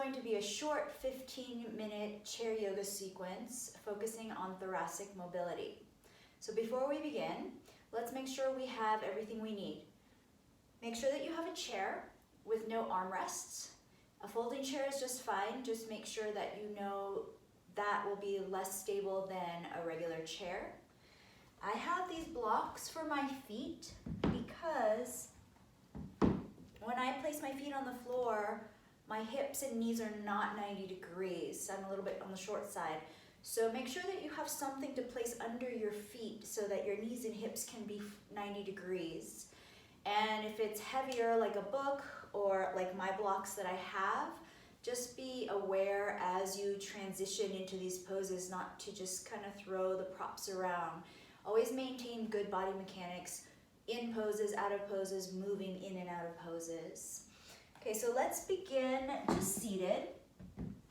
going to be a short 15-minute chair yoga sequence focusing on thoracic mobility. So before we begin, let's make sure we have everything we need. Make sure that you have a chair with no armrests. A folding chair is just fine. Just make sure that you know that will be less stable than a regular chair. I have these blocks for my feet because when I place my feet on the floor, my hips and knees are not 90 degrees. I'm a little bit on the short side. So make sure that you have something to place under your feet so that your knees and hips can be 90 degrees. And if it's heavier, like a book or like my blocks that I have, just be aware as you transition into these poses not to just kind of throw the props around. Always maintain good body mechanics in poses, out of poses, moving in and out of poses. Okay, so let's begin just seated.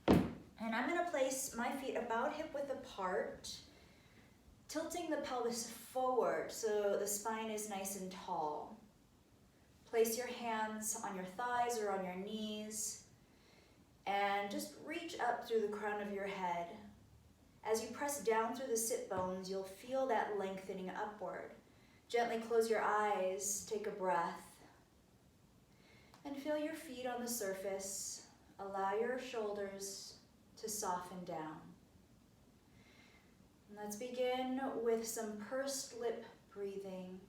And I'm gonna place my feet about hip width apart, tilting the pelvis forward so the spine is nice and tall. Place your hands on your thighs or on your knees and just reach up through the crown of your head. As you press down through the sit bones, you'll feel that lengthening upward. Gently close your eyes, take a breath, and feel your feet on the surface. Allow your shoulders to soften down. And let's begin with some pursed lip breathing.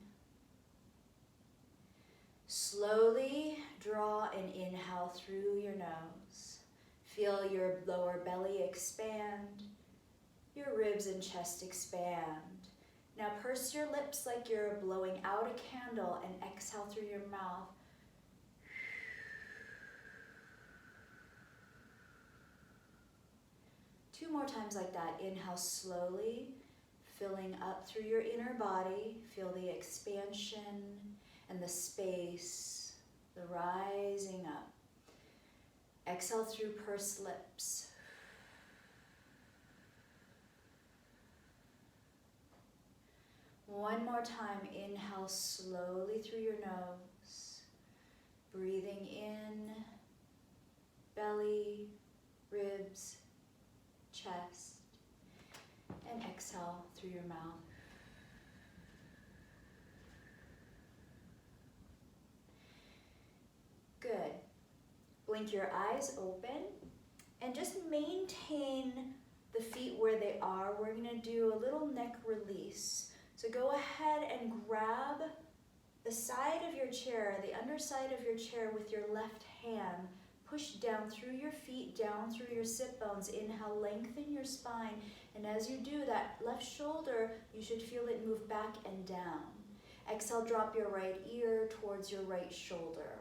Slowly draw an inhale through your nose. Feel your lower belly expand, your ribs and chest expand. Now purse your lips like you're blowing out a candle and exhale through your mouth. Two more times like that. Inhale slowly, filling up through your inner body. Feel the expansion and the space, the rising up. Exhale through pursed lips. One more time. Inhale slowly through your nose. Breathing in, belly, ribs, chest, and exhale through your mouth. Good. Blink your eyes open and just maintain the feet where they are. We're going to do a little neck release. So go ahead and grab the side of your chair, the underside of your chair with your left hand. Push down through your feet, down through your sit bones. Inhale, lengthen your spine. And as you do that, left shoulder, you should feel it move back and down. Exhale, drop your right ear towards your right shoulder.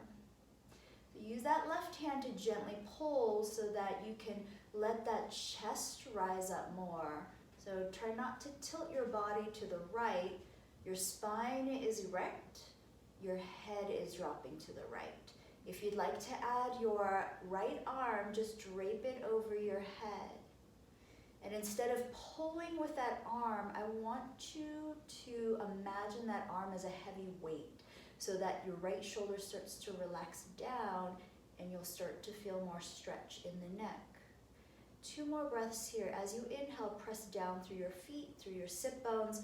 Use that left hand to gently pull so that you can let that chest rise up more. So try not to tilt your body to the right. Your spine is erect. Your head is dropping to the right. If you'd like to add your right arm, just drape it over your head. And instead of pulling with that arm, I want you to imagine that arm as a heavy weight so that your right shoulder starts to relax down and you'll start to feel more stretch in the neck. Two more breaths here. As you inhale, press down through your feet, through your sit bones.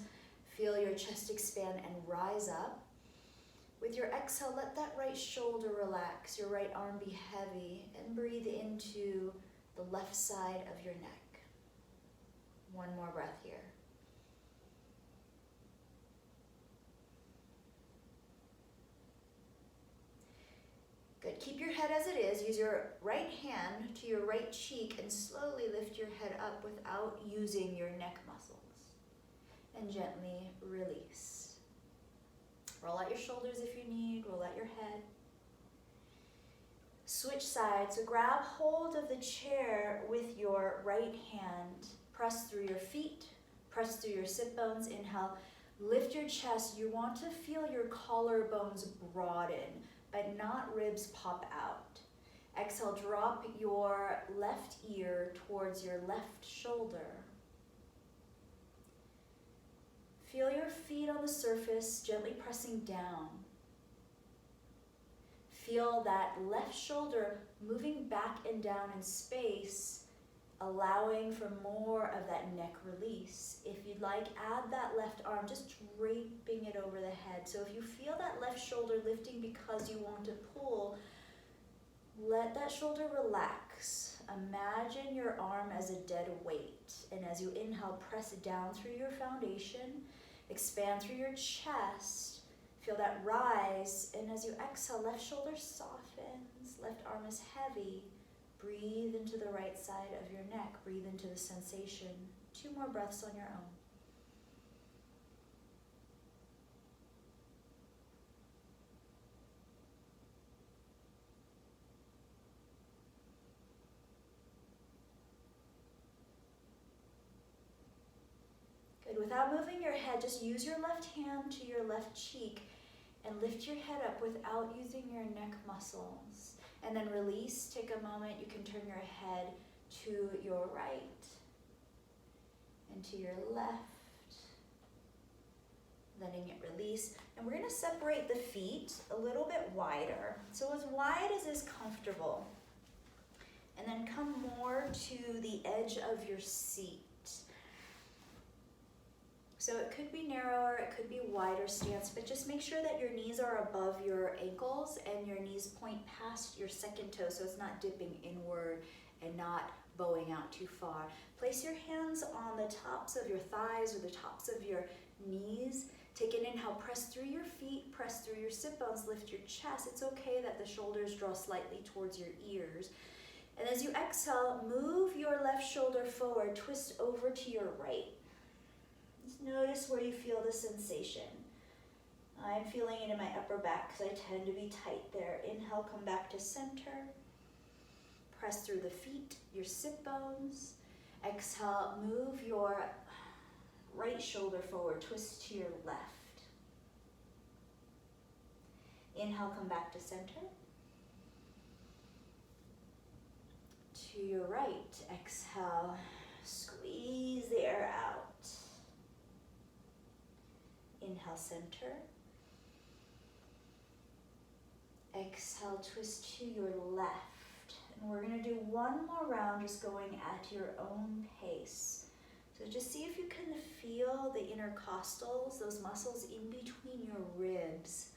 Feel your chest expand and rise up. With your exhale, let that right shoulder relax, your right arm be heavy, and breathe into the left side of your neck. One more breath here. Good. Keep your head as it is. Use your right hand to your right cheek and slowly lift your head up without using your neck muscles. And gently release. Roll out your shoulders if you need, roll out your head. Switch sides, so grab hold of the chair with your right hand. Press through your feet, press through your sit bones. Inhale, lift your chest. You want to feel your collarbones broaden, but not ribs pop out. Exhale, drop your left ear towards your left shoulder. Feel your feet on the surface, gently pressing down. Feel that left shoulder moving back and down in space, allowing for more of that neck release. If you'd like, add that left arm, just draping it over the head. So if you feel that left shoulder lifting because you want to pull, let that shoulder relax. Imagine your arm as a dead weight. And as you inhale, press down through your foundation, expand through your chest, feel that rise. And as you exhale, left shoulder softens, left arm is heavy. Breathe into the right side of your neck. Breathe into the sensation. 2 more breaths on your own. Good. Without moving your head, just use your left hand to your left cheek and lift your head up without using your neck muscles. And then release, take a moment, you can turn your head to your right and to your left, letting it release. And we're gonna separate the feet a little bit wider. So as wide as is comfortable. And then come more to the edge of your seat. So it could be narrower, it could be wider stance, but just make sure that your knees are above your ankles and your knees point past your second toe so it's not dipping inward and not bowing out too far. Place your hands on the tops of your thighs or the tops of your knees. Take an inhale, press through your feet, press through your sit bones, lift your chest. It's okay that the shoulders draw slightly towards your ears. And as you exhale, move your left shoulder forward, twist over to your right. Just notice where you feel the sensation. I'm feeling it in my upper back because I tend to be tight there. Inhale, come back to center. Press through the feet, your sit bones. Exhale, move your right shoulder forward, twist to your left. Inhale, come back to center. To your right, exhale, squeeze the air out. Inhale, center. Exhale, twist to your left. And we're gonna do one more round, just going at your own pace. So just see if you can feel the intercostals, those muscles in between your ribs,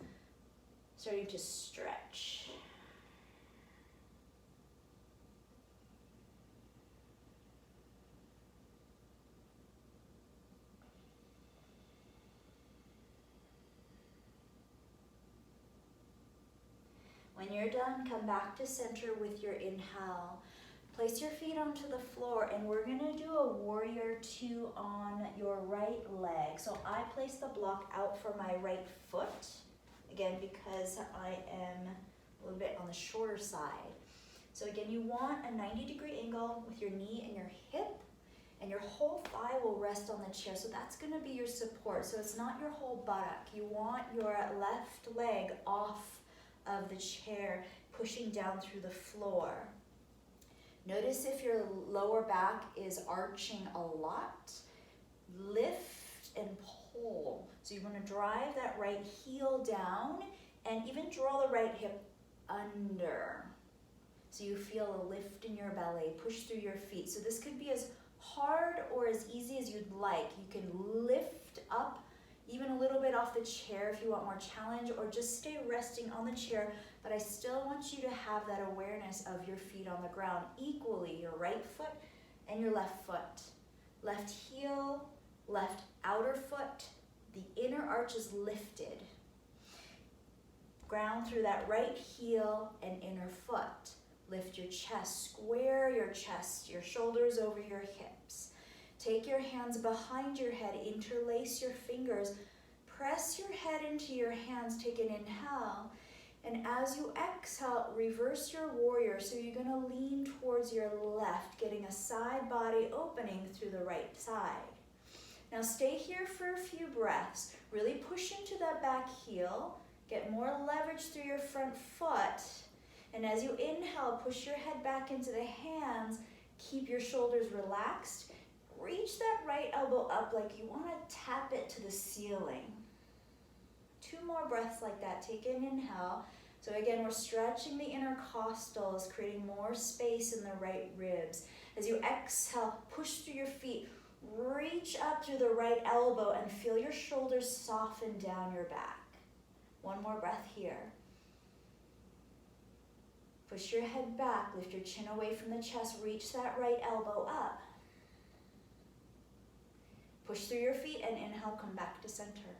starting to stretch. When you're done, come back to center with your inhale. Place your feet onto the floor and we're gonna do a warrior 2 on your right leg. So I place the block out for my right foot, again, because I am a little bit on the shorter side. So again, you want a 90-degree angle with your knee and your hip, and your whole thigh will rest on the chair. So that's gonna be your support. So it's not your whole buttock. You want your left leg off of the chair, pushing down through the floor. Notice if your lower back is arching a lot. Lift and pull. So you want to drive that right heel down and even draw the right hip under. So you feel a lift in your belly. Push through your feet. So this could be as hard or as easy as you'd like. You can lift up even a little bit off the chair if you want more challenge, or just stay resting on the chair, but I still want you to have that awareness of your feet on the ground equally, your right foot and your left foot. Left heel, left outer foot, the inner arch is lifted. Ground through that right heel and inner foot. Lift your chest, square your chest, your shoulders over your hips. Take your hands behind your head, interlace your fingers, press your head into your hands, take an inhale, and as you exhale, reverse your warrior. So you're gonna lean towards your left, getting a side body opening through the right side. Now stay here for a few breaths. Really push into that back heel, get more leverage through your front foot, and as you inhale, push your head back into the hands, keep your shoulders relaxed. Reach that right elbow up like you want to tap it to the ceiling. 2 more breaths like that. Take an inhale. So again, we're stretching the intercostals, creating more space in the right ribs. As you exhale, push through your feet, reach up through the right elbow and feel your shoulders soften down your back. One more breath here. Push your head back, lift your chin away from the chest, reach that right elbow up. Push through your feet and inhale, come back to center.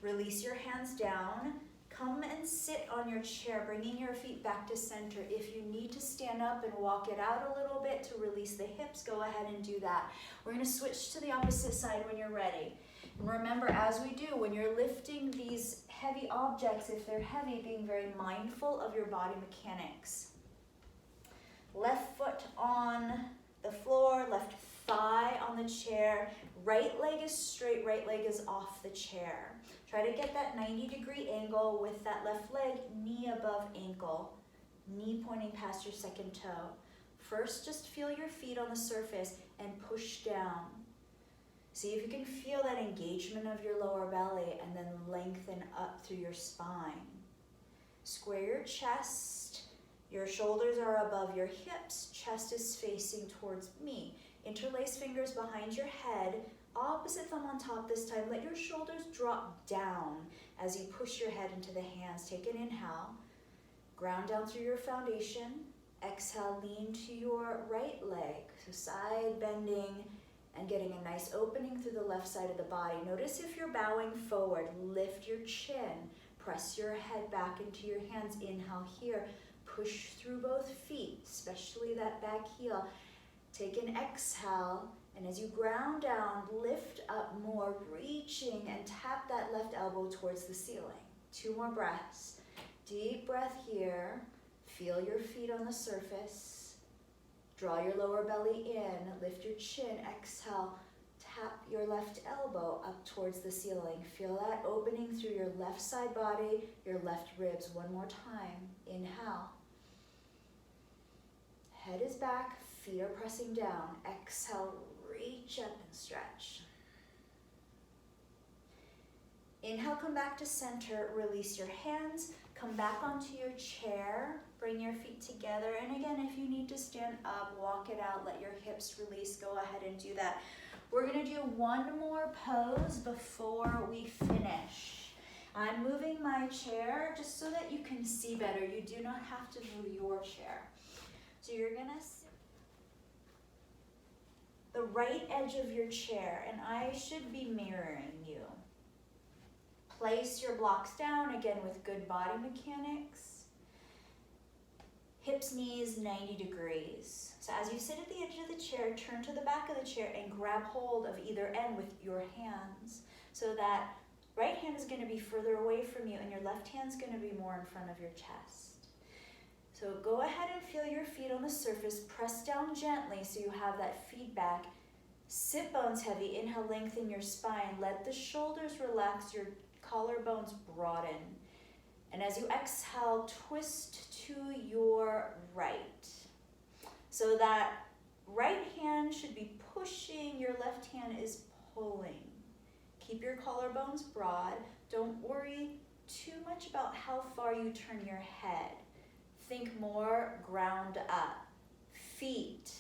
Release your hands down. Come and sit on your chair, bringing your feet back to center. If you need to stand up and walk it out a little bit to release the hips, go ahead and do that. We're going to switch to the opposite side when you're ready. And remember, as we do, when you're lifting these heavy objects, if they're heavy, being very mindful of your body mechanics. Left foot on the floor, left thigh on the chair, right leg is straight, right leg is off the chair. Try to get that 90-degree angle with that left leg, knee above ankle, knee pointing past your second toe. First, just feel your feet on the surface and push down. See if you can feel that engagement of your lower belly and then lengthen up through your spine. Square your chest. Your shoulders are above your hips. Chest is facing towards me. Interlace fingers behind your head. Opposite thumb on top this time. Let your shoulders drop down as you push your head into the hands. Take an inhale. Ground down through your foundation. Exhale, lean to your right leg. So side bending and getting a nice opening through the left side of the body. Notice if you're bowing forward, lift your chin. Press your head back into your hands. Inhale here. Push through both feet, especially that back heel. Take an exhale. And as you ground down, lift up more, reaching and tap that left elbow towards the ceiling. 2 more breaths. Deep breath here. Feel your feet on the surface. Draw your lower belly in. Lift your chin. Exhale. Tap your left elbow up towards the ceiling. Feel that opening through your left side body, your left ribs. One more time. Inhale. Head is back. Feet are pressing down. Exhale. Reach up and stretch. Inhale, come back to center. Release your hands. Come back onto your chair. Bring your feet together. And again, if you need to stand up, walk it out. Let your hips release. Go ahead and do that. We're going to do one more pose before we finish. I'm moving my chair just so that you can see better. You do not have to move your chair. So you're going to sit the right edge of your chair, and I should be mirroring you. Place your blocks down, again with good body mechanics. Hips, knees, 90 degrees. So as you sit at the edge of the chair, turn to the back of the chair and grab hold of either end with your hands. So that right hand is going to be further away from you and your left hand is going to be more in front of your chest. So go ahead and feel your feet on the surface. Press down gently so you have that feedback. Sit bones heavy. Inhale, lengthen your spine. Let the shoulders relax. Your collarbones broaden. And as you exhale, twist to your right. So that right hand should be pushing. Your left hand is pulling. Keep your collarbones broad. Don't worry too much about how far you turn your head. Think more ground up, feet,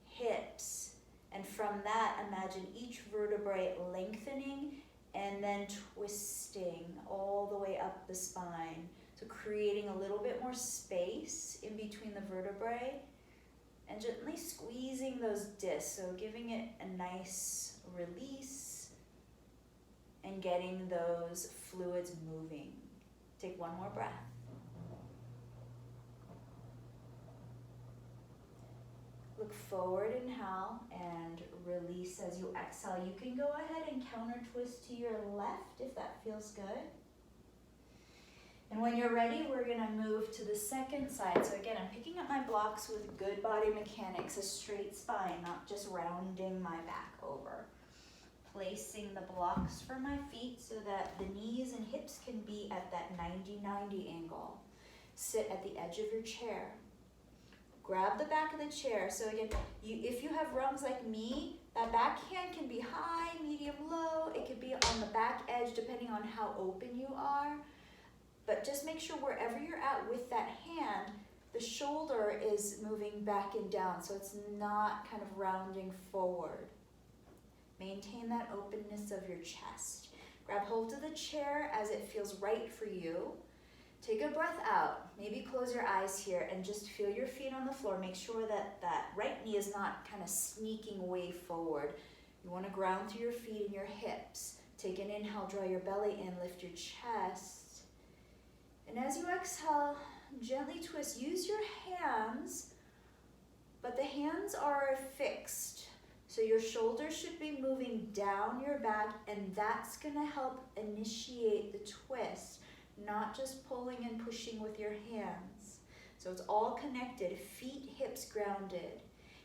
hips, and from that, imagine each vertebrae lengthening and then twisting all the way up the spine. So creating a little bit more space in between the vertebrae and gently squeezing those discs, so giving it a nice release and getting those fluids moving. Take one more breath. Look forward, inhale, and release as you exhale. You can go ahead and counter twist to your left if that feels good. And when you're ready, we're gonna move to the second side. So again, I'm picking up my blocks with good body mechanics, a straight spine, not just rounding my back over. Placing the blocks for my feet so that the knees and hips can be at that 90-90 angle. Sit at the edge of your chair. Grab the back of the chair. So again, if you have rungs like me, that back hand can be high, medium, low. It could be on the back edge depending on how open you are. but just make sure wherever you're at with that hand, the shoulder is moving back and down, so it's not kind of rounding forward. Maintain that openness of your chest. Grab hold of the chair as it feels right for you. Take a breath out. Maybe close your eyes here and just feel your feet on the floor. Make sure that that right knee is not kind of sneaking way forward. You want to ground through your feet and your hips. Take an inhale, draw your belly in, lift your chest. And as you exhale, gently twist. Use your hands, but the hands are fixed. So your shoulders should be moving down your back, and that's gonna help initiate the twist, not just pulling and pushing with your hands. So it's all connected, feet, hips grounded.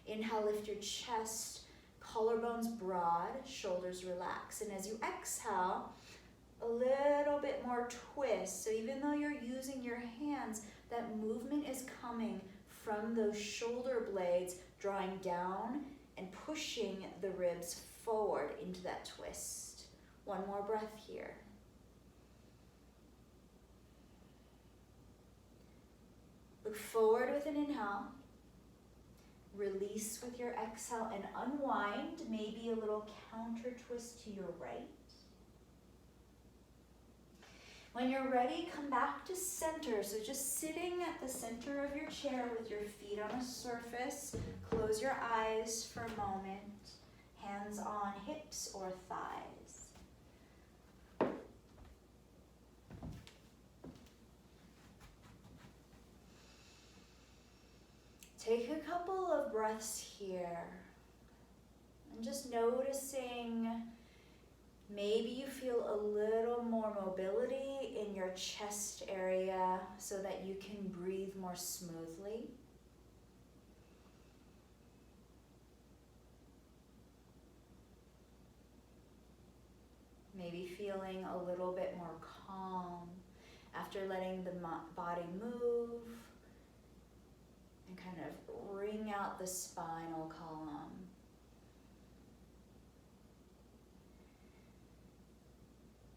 Inhale, lift your chest, collarbones broad, shoulders relax. And as you exhale, a little bit more twist. So even though you're using your hands, that movement is coming from those shoulder blades, drawing down and pushing the ribs forward into that twist. One more breath here. Look forward with an inhale. Release with your exhale and unwind, maybe a little counter twist to your right. When you're ready, come back to center. So just sitting at the center of your chair with your feet on a surface. Close your eyes for a moment. Hands on hips or thighs. Take a couple of breaths here. And just noticing, maybe you feel a little more mobility in your chest area so that you can breathe more smoothly. Maybe feeling a little bit more calm after letting the body move and kind of wring out the spinal column.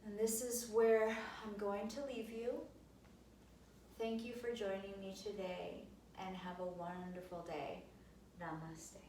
And this is where I'm going to leave you. Thank you for joining me today, and have a wonderful day. Namaste.